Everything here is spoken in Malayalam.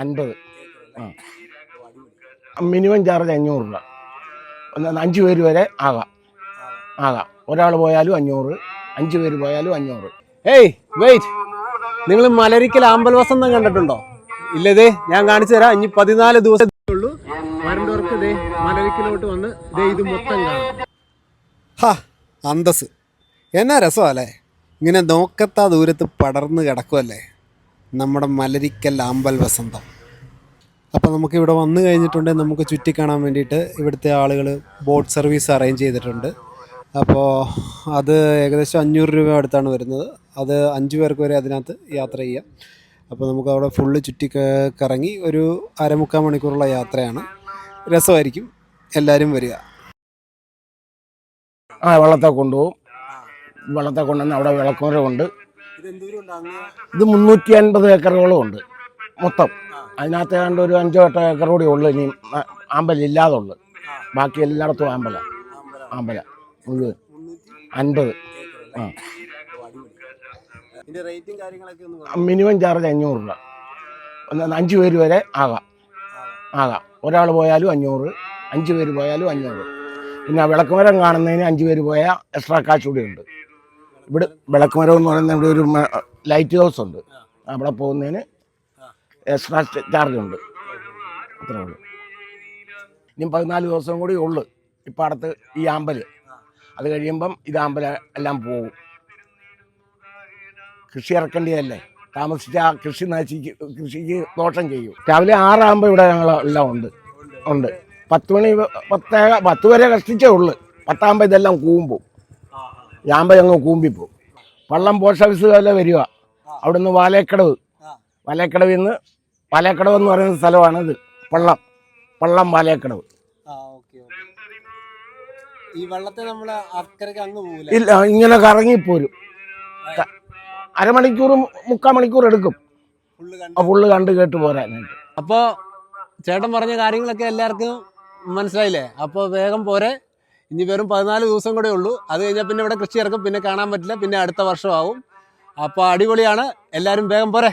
50. ആ, മിനിമം ചാർജ് 500 രൂപ. 5 പേര് വരെ ആകാം. ഒരാൾ പോയാലും 500, 5 പേര് പോയാലും 500. ഏയ് വെയിറ്റ്, നിങ്ങൾ മലരിക്കൽ ആമ്പൽ വസന്തം കണ്ടിട്ടുണ്ടോ? ഇല്ലതേ, ഞാൻ കാണിച്ചു തരാം. ഇനി 14 ദിവസം ഉള്ളൂ. വരണ്ടവർക്ക് ദേ മലരിക്കലോട്ട് വന്ന് ദേ ഇത് മൊത്തം കാണാം. അന്തസ് എന്നാ രസമല്ലേ, ഇങ്ങനെ നോക്കത്താ ദൂരത്ത് പടർന്ന് കിടക്കുമല്ലേ നമ്മുടെ മലരിക്കൽ ആമ്പൽ വസന്തം. അപ്പോൾ നമുക്കിവിടെ വന്നു കഴിഞ്ഞിട്ടുണ്ടെങ്കിൽ നമുക്ക് ചുറ്റിക്കാണാൻ വേണ്ടിയിട്ട് ഇവിടുത്തെ ആളുകൾ ബോട്ട് സർവീസ് അറേഞ്ച് ചെയ്തിട്ടുണ്ട്. അപ്പോൾ അത് ഏകദേശം 500 രൂപ അടുത്താണ് വരുന്നത്. അത് 5 പേർക്ക് വരെ അതിനകത്ത് യാത്ര ചെയ്യാം. അപ്പോൾ നമുക്ക് അവിടെ ഫുള്ള് കറങ്ങി ഒരു 3/4 മണിക്കൂറുള്ള യാത്രയാണ്. രസമായിരിക്കും, എല്ലാവരും വരിക. വെള്ളത്തെ കൊണ്ടുപോകും. വെള്ളത്തെ കൊണ്ടുവന്ന് അവിടെ വിളക്കുമരമുണ്ട്. ഇത് 350 ഏക്കറുകളും ഉണ്ട് മൊത്തം. അതിനകത്ത് ഏതാണ്ട് ഒരു 5-8 ഏക്കർ കൂടി ഉള്ളു ഇനി ആമ്പലില്ലാതെ ഉള്ളു. ബാക്കി എല്ലായിടത്തും ആമ്പല മുഴുവൻ 50. മിനിമം ചാർജ് 500 രൂപ. 5 പേര് വരെ ആകാം. ഒരാൾ പോയാലും 500, 5 പേര് പോയാലും 500. പിന്നെ വിളക്കുമരം കാണുന്നതിന് 5 പേര് പോയാൽ എക്സ്ട്രാ കാശ് കൂടി ഉണ്ട്. ഇവിടെ വിളക്കുമരം എന്ന് പറയുന്നത് ഇവിടെ ഒരു ലൈറ്റ് ഹൗസ് ഉണ്ട്. അവിടെ പോകുന്നതിന് എക്സ്ട്രാ ചാർജ് ഉണ്ട്. അത്രേ ഉള്ളൂ. ഇനി 14 ദിവസം കൂടി ഉള്ളു ഇപ്പം അടുത്ത് ഈ ആമ്പൽ. അത് കഴിയുമ്പം ഇത് ആമ്പൽ എല്ലാം പോകും. കൃഷി ഇറക്കേണ്ടതല്ലേ, താമസിച്ച കൃഷി കൃഷിക്ക് ദോഷം ചെയ്യും. രാവിലെ 6 ആകുമ്പോൾ ഇവിടെ ഞങ്ങൾ എല്ലാം ഉണ്ട്. 10 മണി 10 വരെ കഷ്ടിച്ചേ ഉള്ളു. 10 ആകുമ്പോൾ ഇതെല്ലാം കൂമ്പും. ആമ്പൽ ഞങ്ങൾ കൂമ്പിപ്പോവും. പള്ളം പോസ്റ്റ് ഓഫീസ് പോലെ വരിക. അവിടുന്ന് വാലേക്കടവിൽ നിന്ന് പാലേക്കടവ് എന്ന് പറയുന്ന സ്ഥലമാണ് ഇത്. പള്ളം പാലേക്കടവ്. ഈ വെള്ളത്തെ നമ്മൾ അക്കരയ്ക്ക് അങ്ങ് പോകില്ല. ഇല്ല, ഇങ്ങനെ കറങ്ങിപ്പോരും. 1/2 മണിക്കൂർ 3/4 മണിക്കൂർ എടുക്കും ഫുള്ള് കണ്ട് കേട്ട് പോരാനായിട്ട്. അപ്പോൾ ചേട്ടൻ പറഞ്ഞ കാര്യങ്ങളൊക്കെ എല്ലാവർക്കും മനസ്സിലായില്ലേ? അപ്പോൾ വേഗം പോരെ. ഇനി വെറും 14 ദിവസം കൂടെ ഉള്ളൂ. അത് കഴിഞ്ഞാൽ പിന്നെ ഇവിടെ കൃഷി ഇറക്കും. പിന്നെ കാണാൻ പറ്റില്ല. പിന്നെ അടുത്ത വർഷമാവും. അപ്പോൾ അടിപൊളിയാണ്. എല്ലാവരും വേഗം പോരെ.